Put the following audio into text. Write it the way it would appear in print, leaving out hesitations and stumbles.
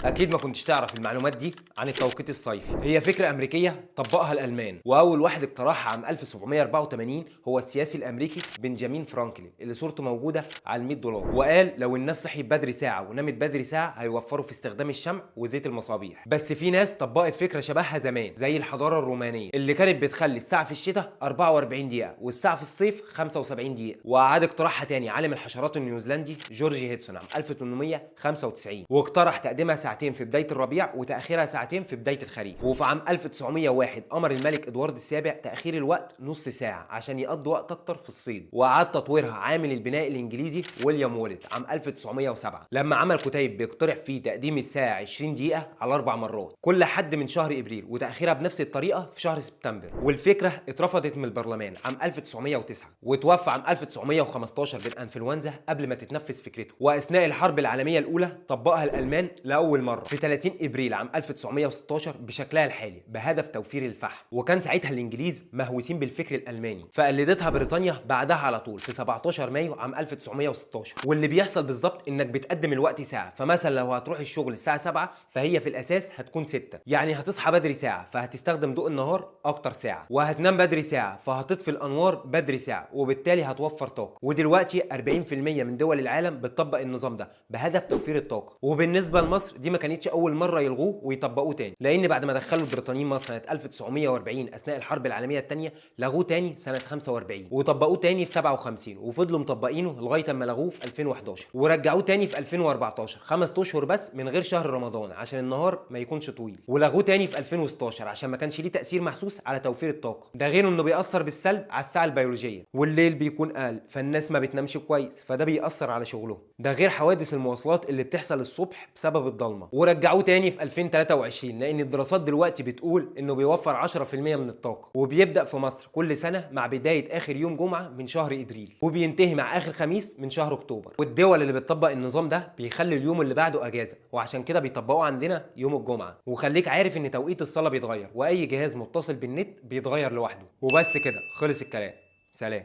اكيد ما كنتش تعرف المعلومات دي عن التوقيت الصيفي. هي فكره امريكيه طبقها الالمان، واول واحد اقترحها عام 1784 هو السياسي الامريكي بنجامين فرانكلين اللي صورته موجوده على ال $100، وقال لو الناس صحيت بدري ساعه ونامت بدري ساعه هيوفروا في استخدام الشمع وزيت المصابيح. بس في ناس طبقت فكره شبهها زمان زي الحضاره الرومانيه اللي كانت بتخلي الساعه في الشتاء 44 دقيقه والساعه في الصيف 75 دقيقه. واعاد اقتراحها تاني عالم الحشرات النيوزيلندي جورج هيدسون عام 1895، واقترح تقديمها ساعتين في بدايه الربيع وتاخيرها ساعتين في بدايه الخريف. وفي عام 1901 امر الملك ادوارد السابع تاخير الوقت نص ساعه عشان يقضي وقت اكتر في الصيد. واعاد تطويرها عامل البناء الانجليزي ويليام وولد عام 1907 لما عمل كتيب بيقترح فيه تقديم الساعه 20 دقيقه على 4 مرات كل حد من شهر ابريل وتاخيرها بنفس الطريقه في شهر سبتمبر. والفكره اترفضت من البرلمان عام 1909، وتوفى عام 1915 بالانفلونزا قبل ما تتنفذ فكرته. واثناء الحرب العالميه الاولى طبقها الالمان لاول مره في 30 ابريل عام 1916 بشكلها الحالي بهدف توفير الفحم. وكان ساعتها الانجليز مهووسين بالفكر الالماني، فقلدتها بريطانيا بعدها على طول في 17 مايو عام 1916. واللي بيحصل بالظبط انك بتقدم الوقت ساعه، فمثلا لو هتروح الشغل الساعه 7 فهي في الاساس هتكون 6، يعني هتصحى بدري ساعه فهتستخدم ضوء النهار اكتر ساعه، وهتنام بدري ساعه فهتطفي الانوار بدري ساعه، وبالتالي هتوفر طاقه. ودلوقتي 40% من دول العالم بتطبق النظام ده بهدف توفير الطاقه. وبالنسبه لمصر دي ما كانتش اول مره يلغوه ويطبقوه تاني، لان بعد ما دخلوا البريطانيين مصر سنه 1940 اثناء الحرب العالميه الثانيه لغوه تاني سنه 45 وطبقوه تاني في 57 وفضلوا مطبقينه لغايه اما لغوه في 2011 ورجعوه تاني في 2014 5 اشهر بس من غير شهر رمضان عشان النهار ما يكونش طويل، ولغوه تاني في 2016 عشان ما كانش ليه تاثير محسوس على توفير الطاقه. ده غير انه بيأثر بالسلب على الساعه البيولوجيه، والليل بيكون اقل فالناس ما بتنامش كويس فده بيأثر على شغلهم. ده غير حوادث المواصلات اللي بتحصل الصبح بسبب الضلمه. ورجعوه تاني في 2023 لان الدراسات دلوقتي بتقول انه بيوفر 10% من الطاقه، وبيبدأ في مصر كل سنه مع بدايه اخر يوم جمعه من شهر ابريل وبينتهي مع اخر خميس من شهر اكتوبر. والدول اللي بتطبق النظام ده بيخلي اليوم اللي بعده اجازه، وعشان كده بيطبقوه عندنا يوم الجمعه. وخليك عارف ان توقيت الصلاه بيتغير واي جهاز متصل بالنت بيتغير لوحده. وبس كده خلص الكلام. سلام.